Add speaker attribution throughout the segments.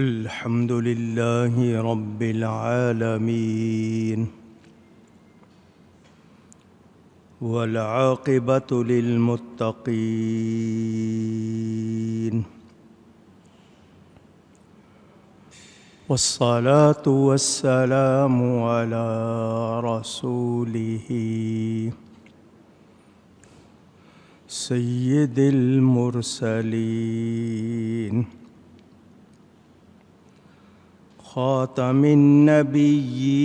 Speaker 1: الحمد لله رب العالمين والعاقبة للمتقين والصلاة والسلام على رسوله سيد المرسلين خاتم النبيين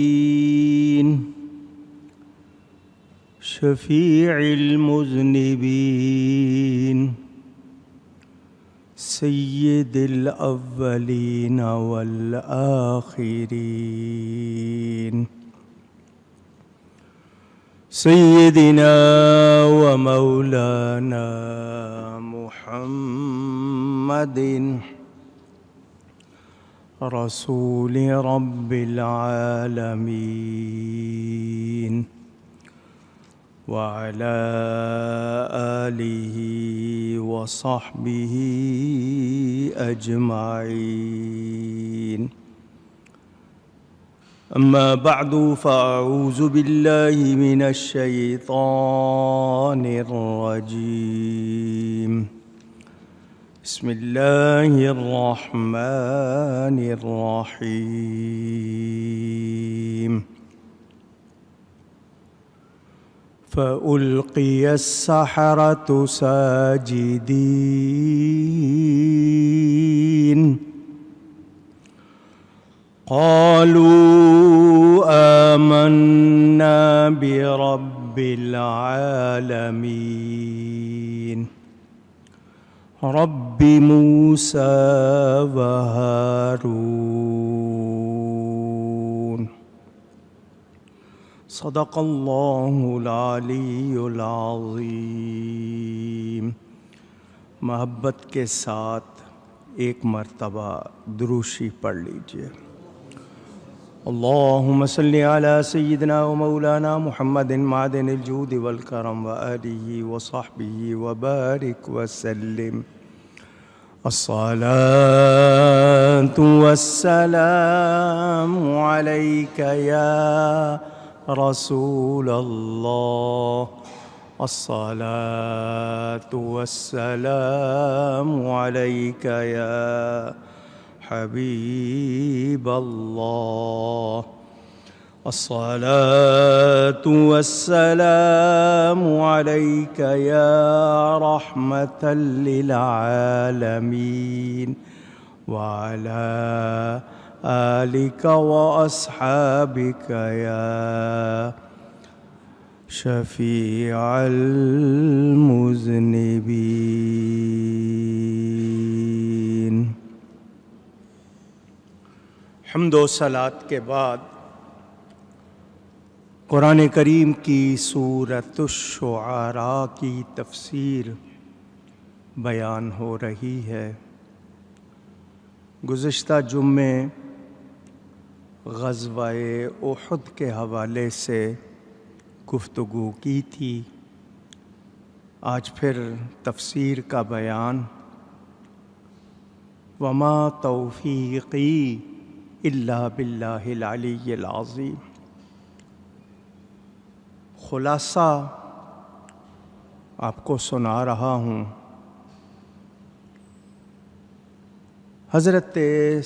Speaker 1: شفيع المذنبين سيد الأولين والآخرين سيدنا ومولانا محمد رسول رب العالمين وعلى آله وصحبه أجمعين. أما بعد فأعوذ بالله من الشيطان الرجيم. بسم الله الرحمن الرحيم. فألقي السحرة ساجدين قالوا آمنا برب العالمين رب موسى وهارون. صدق اللہ العلی العظیم. محبت کے ساتھ ایک مرتبہ دروشی پڑھ لیجئے. اللہم صلی علی سیدنا و مولانا محمد معدن الجود والکرم وآلہ وصحبہ وبارک وسلم. الصلاة والسلام علیک یا رسول اللہ. الصلاة والسلام علیک یا حبیب اللہ. الصلاة والسلام علیک یا رحمة للعالمین وعلى آلك وأصحابك يا شفيع المذنبين. حمد و صلات کے بعد قرآن کریم کی سورۃ الشعراء کی تفسیر بیان ہو رہی ہے. گزشتہ جمعے غزوہ احد کے حوالے سے گفتگو کی تھی. آج پھر تفسیر کا بیان. وما توفیقی الا باللہ العلی العظیم. خلاصہ آپ کو سنا رہا ہوں. حضرت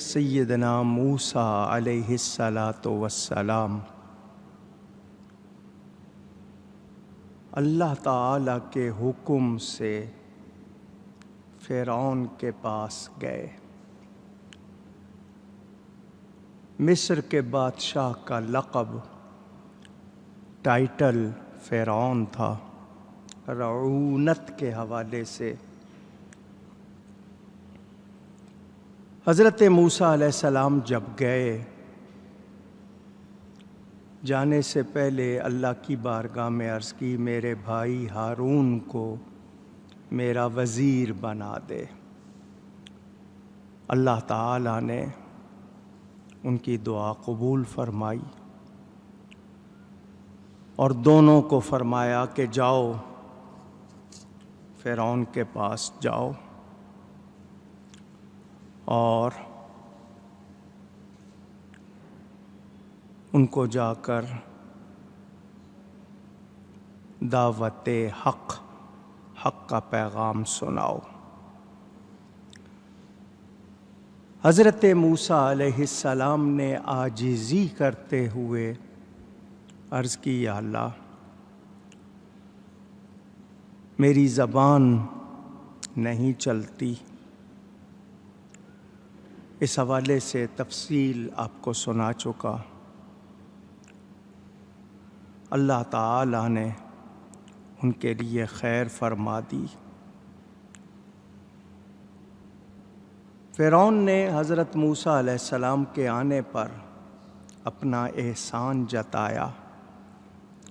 Speaker 1: سیدنا موسیٰ علیہ السلام اللہ تعالیٰ کے حکم سے فرعون کے پاس گئے. مصر کے بادشاہ کا لقب ٹائٹل فرعون تھا رعونت کے حوالے سے. حضرت موسیٰ علیہ السلام جب گئے، جانے سے پہلے اللہ کی بارگاہ میں عرض کی میرے بھائی ہارون کو میرا وزیر بنا دے. اللہ تعالیٰ نے ان کی دعا قبول فرمائی اور دونوں کو فرمایا کہ جاؤ فرعون کے پاس جاؤ اور ان کو جا کر دعوت حق کا پیغام سناؤ۔ حضرت موسیٰ علیہ السلام نے عاجزی کرتے ہوئے عرض کی، یا اللہ میری زبان نہیں چلتی۔ اس حوالے سے تفصیل آپ کو سنا چکا۔ اللہ تعالیٰ نے ان کے لیے خیر فرما دی۔ فرعون نے حضرت موسیٰ علیہ السلام کے آنے پر اپنا احسان جتایا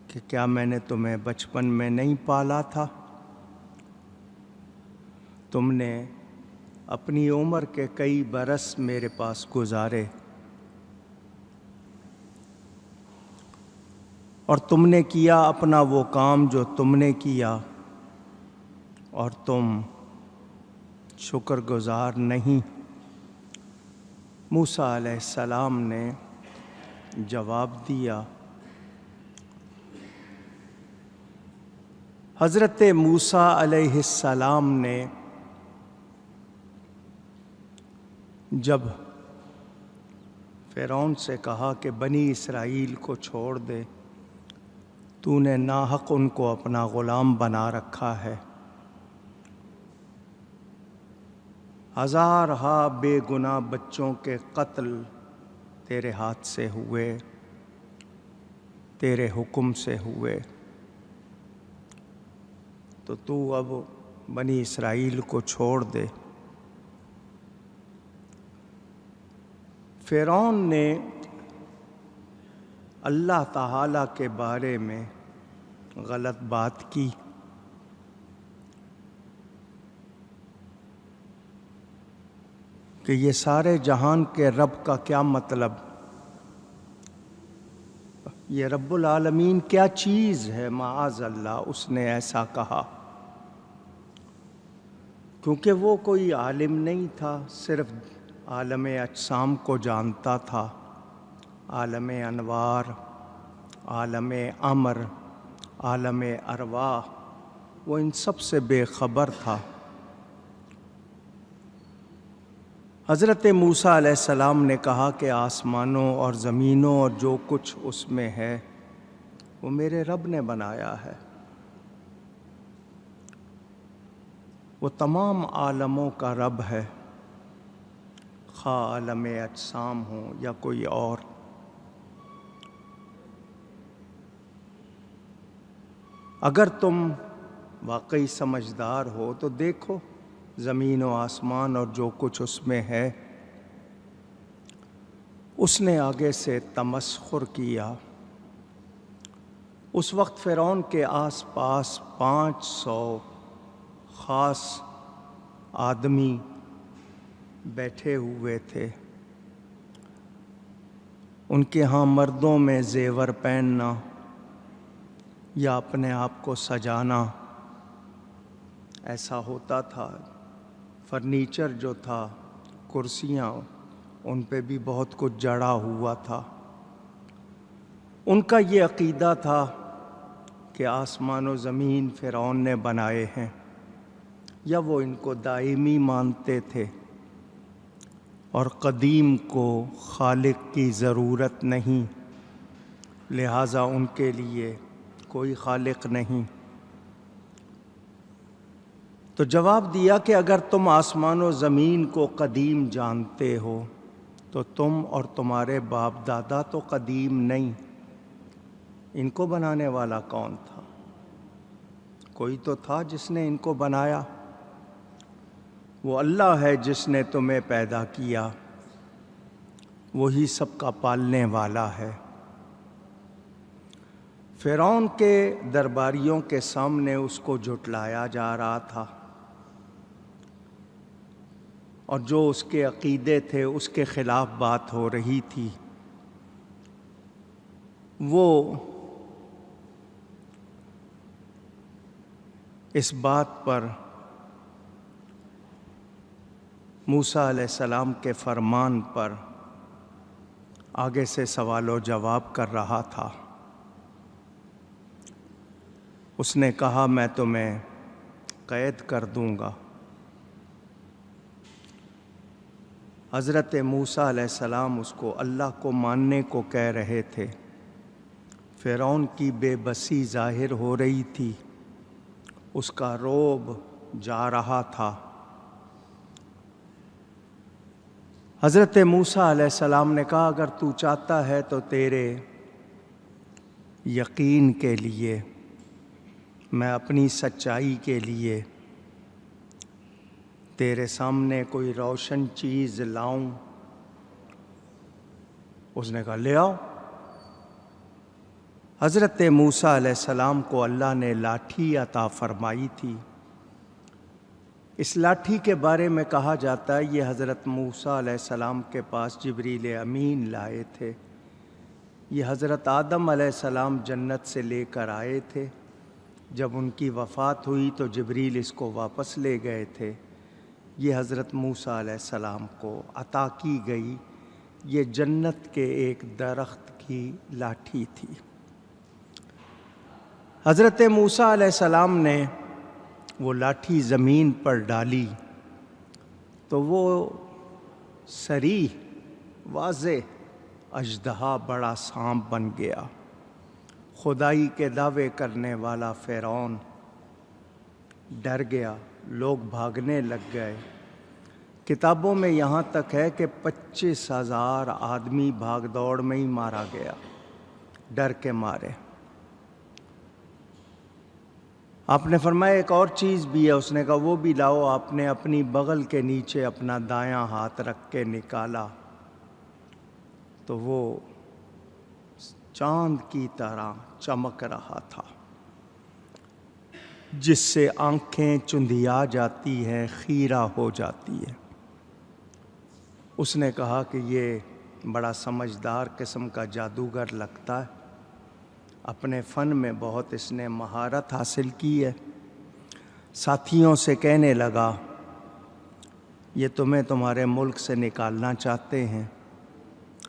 Speaker 1: کہ کیا میں نے تمہیں بچپن میں نہیں پالا تھا؟ تم نے اپنی عمر کے کئی برس میرے پاس گزارے، اور تم نے کیا اپنا وہ کام جو تم نے کیا، اور تم شکر گزار نہیں۔ موسیٰ علیہ السلام نے جواب دیا۔ حضرت موسیٰ علیہ السلام نے جب فرعون سے کہا کہ بنی اسرائیل کو چھوڑ دے، تو نے ناحق ان کو اپنا غلام بنا رکھا ہے، ہزارہا بے گناہ بچوں کے قتل تیرے ہاتھ سے ہوئے، تیرے حکم سے ہوئے، تو اب بنی اسرائیل کو چھوڑ دے۔ فرعون نے اللہ تعالیٰ کے بارے میں غلط بات کی۔ کہ یہ سارے جہان کے رب کا کیا مطلب؟ یہ رب العالمین کیا چیز ہے؟ معاذ اللہ اس نے ایسا کہا، کیونکہ وہ کوئی عالم نہیں تھا، صرف عالم اجسام کو جانتا تھا، عالم انوار، عالم امر، عالم ارواح، وہ ان سب سے بے خبر تھا۔ حضرت موسیٰ علیہ السلام نے کہا کہ آسمانوں اور زمینوں اور جو کچھ اس میں ہے وہ میرے رب نے بنایا ہے، وہ تمام عالموں کا رب ہے، خواہ عالم اجسام ہوں یا کوئی اور۔ اگر تم واقعی سمجھدار ہو تو دیکھو زمین و آسمان اور جو کچھ اس میں ہے۔ اس نے آگے سے تمسخر کیا۔ اس وقت فرعون کے آس پاس 500 خاص آدمی بیٹھے ہوئے تھے۔ ان کے ہاں مردوں میں زیور پہننا یا اپنے آپ کو سجانا ایسا ہوتا تھا۔ فرنیچر جو تھا، کرسیاں، ان پہ بھی بہت کچھ جڑا ہوا تھا۔ ان کا یہ عقیدہ تھا کہ آسمان و زمین فرعون نے بنائے ہیں، یا وہ ان کو دائمی مانتے تھے، اور قدیم کو خالق کی ضرورت نہیں، لہٰذا ان کے لیے کوئی خالق نہیں۔ تو جواب دیا کہ اگر تم آسمان و زمین کو قدیم جانتے ہو تو تم اور تمہارے باپ دادا تو قدیم نہیں۔ ان کو بنانے والا کون تھا؟ کوئی تو تھا جس نے ان کو بنایا۔ وہ اللہ ہے جس نے تمہیں پیدا کیا، وہی سب کا پالنے والا ہے۔ فرعون کے درباریوں کے سامنے اس کو جھٹلایا جا رہا تھا، اور جو اس کے عقیدے تھے اس کے خلاف بات ہو رہی تھی۔ وہ اس بات پر موسیٰ علیہ السلام کے فرمان پر آگے سے سوال و جواب کر رہا تھا۔ اس نے کہا میں تمہیں قید کر دوں گا۔ حضرت موسیٰ علیہ السلام اس کو اللہ کو ماننے کو کہہ رہے تھے۔ فرعون کی بے بسی ظاہر ہو رہی تھی، اس کا رعب جا رہا تھا۔ حضرت موسیٰ علیہ السلام نے کہا اگر تو چاہتا ہے تو تیرے یقین کے لیے، میں اپنی سچائی کے لیے تیرے سامنے کوئی روشن چیز لاؤں؟ اس نے کہا لے آؤ۔ حضرت موسیٰ علیہ السلام کو اللہ نے لاٹھی عطا فرمائی تھی۔ اس لاٹھی کے بارے میں کہا جاتا ہے یہ حضرت موسیٰ علیہ السلام کے پاس جبریل امین لائے تھے۔ یہ حضرت آدم علیہ السلام جنت سے لے کر آئے تھے۔ جب ان کی وفات ہوئی تو جبریل اس کو واپس لے گئے تھے۔ یہ حضرت موسیٰ علیہ السلام کو عطا کی گئی، یہ جنت کے ایک درخت کی لاٹھی تھی۔ حضرت موسیٰ علیہ السلام نے وہ لاٹھی زمین پر ڈالی تو وہ صریح واضح اژدہا بڑا سانپ بن گیا۔ خدائی کے دعوے کرنے والا فرعون ڈر گیا، لوگ بھاگنے لگ گئے۔ کتابوں میں یہاں تک ہے کہ 25,000 آدمی بھاگ دوڑ میں ہی مارا گیا ڈر کے مارے۔ آپ نے فرمایا ایک اور چیز بھی ہے، اس نے کہا وہ بھی لاؤ۔ آپ نے اپنی بغل کے نیچے اپنا دایاں ہاتھ رکھ کے نکالا تو وہ چاند کی طرح چمک رہا تھا، جس سے آنکھیں چندھیا جاتی ہیں، خیرہ ہو جاتی ہے۔ اس نے کہا کہ یہ بڑا سمجھدار قسم کا جادوگر لگتا ہے، اپنے فن میں بہت اس نے مہارت حاصل کی ہے۔ ساتھیوں سے کہنے لگا یہ تمہیں تمہارے ملک سے نکالنا چاہتے ہیں،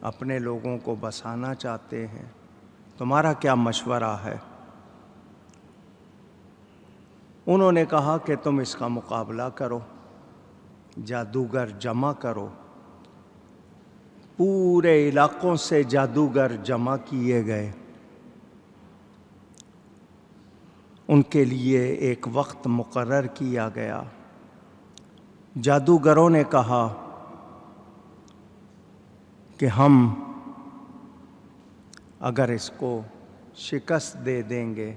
Speaker 1: اپنے لوگوں کو بسانا چاہتے ہیں، تمہارا کیا مشورہ ہے؟ انہوں نے کہا کہ تم اس کا مقابلہ کرو، جادوگر جمع کرو۔ پورے علاقوں سے جادوگر جمع کیے گئے۔ ان کے لیے ایک وقت مقرر کیا گیا۔ جادوگروں نے کہا کہ ہم اگر اس کو شکست دے دیں گے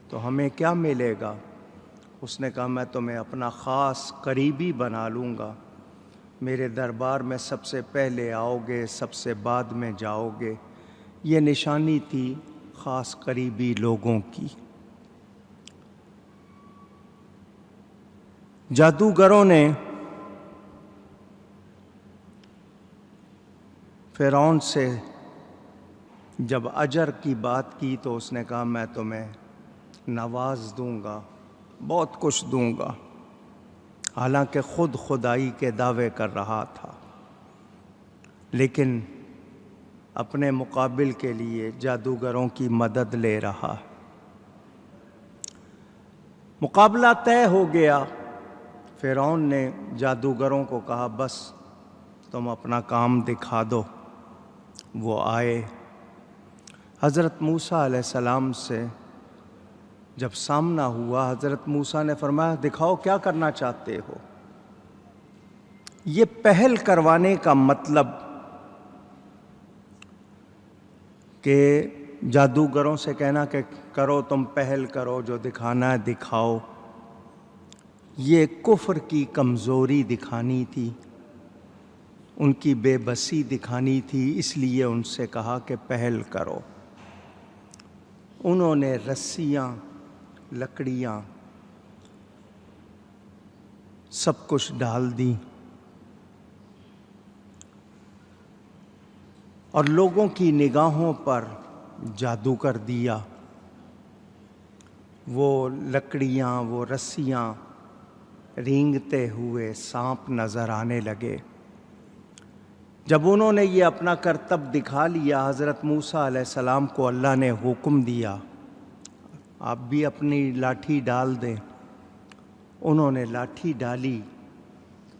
Speaker 1: تو ہمیں کیا ملے گا؟ اس نے کہا میں تمہیں اپنا خاص قریبی بنا لوں گا، میرے دربار میں سب سے پہلے آؤ گے، سب سے بعد میں جاؤ گے۔ یہ نشانی تھی خاص قریبی لوگوں کی۔ جادوگروں نے فرعون سے جب اجر کی بات کی تو اس نے کہا میں تمہیں نواز دوں گا، بہت کچھ دوں گا، حالانکہ خود خدائی کے دعوے کر رہا تھا، لیکن اپنے مقابل کے لیے جادوگروں کی مدد لے رہا۔ مقابلہ طے ہو گیا۔ فرعون نے جادوگروں کو کہا بس تم اپنا کام دکھا دو۔ وہ آئے، حضرت موسیٰ علیہ السلام سے جب سامنا ہوا، حضرت موسیٰ نے فرمایا دکھاؤ کیا کرنا چاہتے ہو۔ یہ پہل کروانے کا مطلب کہ جادوگروں سے کہنا کہ کرو تم پہل کرو، جو دکھانا ہے دکھاؤ، یہ کفر کی کمزوری دکھانی تھی، ان کی بے بسی دکھانی تھی، اس لیے ان سے کہا کہ پہل کرو۔ انہوں نے رسیاں، لکڑیاں سب کچھ ڈال دیں اور لوگوں کی نگاہوں پر جادو کر دیا۔ وہ لکڑیاں، وہ رسیاں رینگتے ہوئے سانپ نظر آنے لگے۔ جب انہوں نے یہ اپنا کرتب دکھا لیا، حضرت موسیٰ علیہ السلام کو اللہ نے حکم دیا آپ بھی اپنی لاٹھی ڈال دیں۔ انہوں نے لاٹھی ڈالی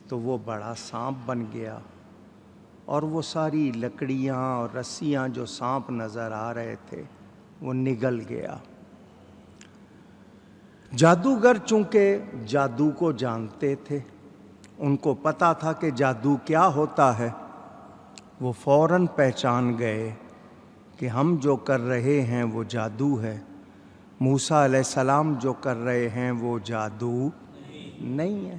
Speaker 1: تو وہ بڑا سانپ بن گیا، اور وہ ساری لکڑیاں اور رسیاں جو سانپ نظر آ رہے تھے وہ نگل گیا۔ جادوگر چونکہ جادو کو جانتے تھے، ان کو پتہ تھا کہ جادو کیا ہوتا ہے، وہ فوراً پہچان گئے کہ ہم جو کر رہے ہیں وہ جادو ہے، موسیٰ علیہ السلام جو کر رہے ہیں وہ جادو نہیں ہے۔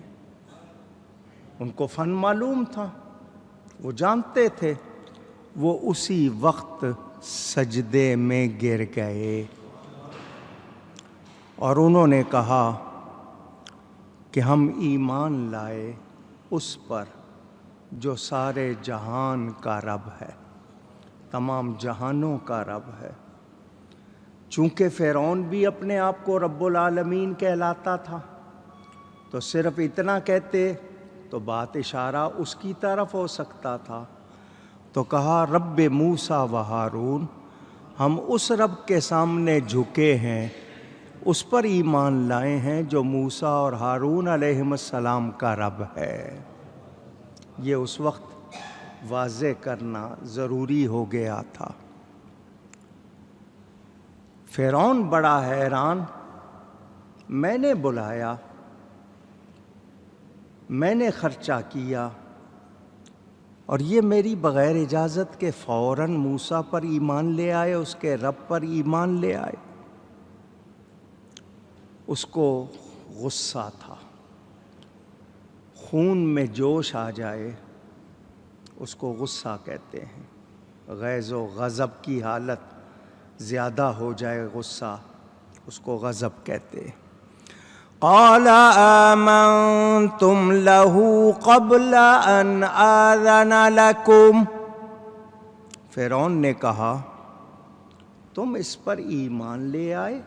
Speaker 1: ان کو فن معلوم تھا، وہ جانتے تھے۔ وہ اسی وقت سجدے میں گر گئے اور انہوں نے کہا کہ ہم ایمان لائے اس پر جو سارے جہان کا رب ہے، تمام جہانوں کا رب ہے۔ چونکہ فرعون بھی اپنے آپ کو رب العالمین کہلاتا تھا، تو صرف اتنا کہتے تو بات اشارہ اس کی طرف ہو سکتا تھا، تو کہا رب موسیٰ و ہارون، ہم اس رب کے سامنے جھکے ہیں، اس پر ایمان لائے ہیں جو موسیٰ اور ہارون علیہ السلام کا رب ہے۔ یہ اس وقت واضح کرنا ضروری ہو گیا تھا۔ فرعون بڑا حیران، میں نے بلایا، میں نے خرچہ کیا، اور یہ میری بغیر اجازت کے فوراً موسیٰ پر ایمان لے آئے، اس کے رب پر ایمان لے آئے۔ اس کو غصہ تھا، خون میں جوش آ جائے اس کو غصہ کہتے ہیں، غیظ و غضب کی حالت زیادہ ہو جائے غصہ، اس کو غضب کہتے ہیں۔ قال آمنتم له قبل ان آذن لكم، فرعون نے کہا تم اس پر ایمان لے آئے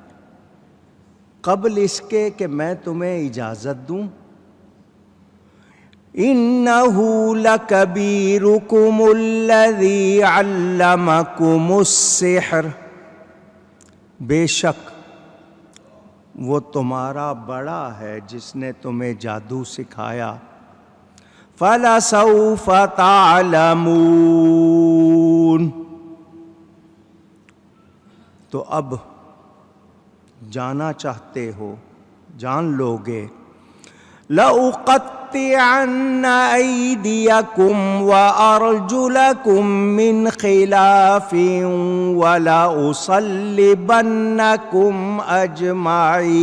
Speaker 1: قبل اس کے کہ میں تمہیں اجازت دوں؟ إِنَّهُ لَكَبِيرُكُمُ الَّذِي عَلَّمَكُمُ السِّحْرَ، بے شک وہ تمہارا بڑا ہے جس نے تمہیں جادو سکھایا۔ فَلَسَوْفَ تَعْلَمُونَ، تو اب جانا چاہتے ہو جان لو گے۔ لَأُقَطِّعَنَّ أَيْدِيَكُمْ وَأَرْجُلَكُمْ مِنْ خِلَافٍ وَلَأُصَلِّبَنَّكُمْ أَجْمَعِينَ،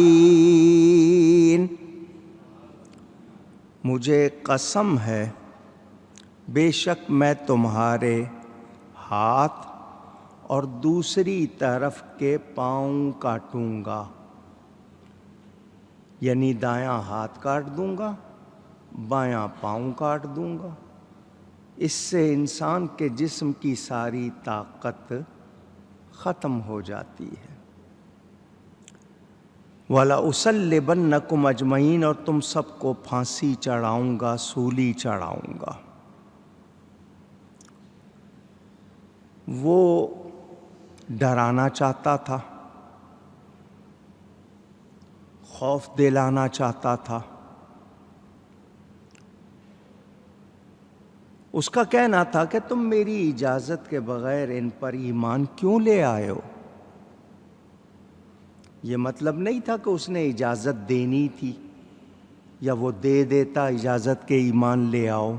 Speaker 1: مجھے قسم ہے بے شک میں تمہارے ہاتھ اور دوسری طرف کے پاؤں کاٹوں گا، یعنی دایاں ہاتھ کاٹ دوں گا، بایاں پاؤں کاٹ دوں گا۔ اس سے انسان کے جسم کی ساری طاقت ختم ہو جاتی ہے۔ وَلَأُصَلِّبَنَّكُمْ أَجْمَعِينَ، اور تم سب کو پھانسی چڑھاؤں گا، سولی چڑھاؤں گا۔ وہ ڈرانا چاہتا تھا، خوف دلانا چاہتا تھا۔ اس کا کہنا تھا کہ تم میری اجازت کے بغیر ان پر ایمان کیوں لے آئے ہو؟ یہ مطلب نہیں تھا کہ اس نے اجازت دینی تھی یا وہ دے دیتا اجازت کے ایمان لے آؤ۔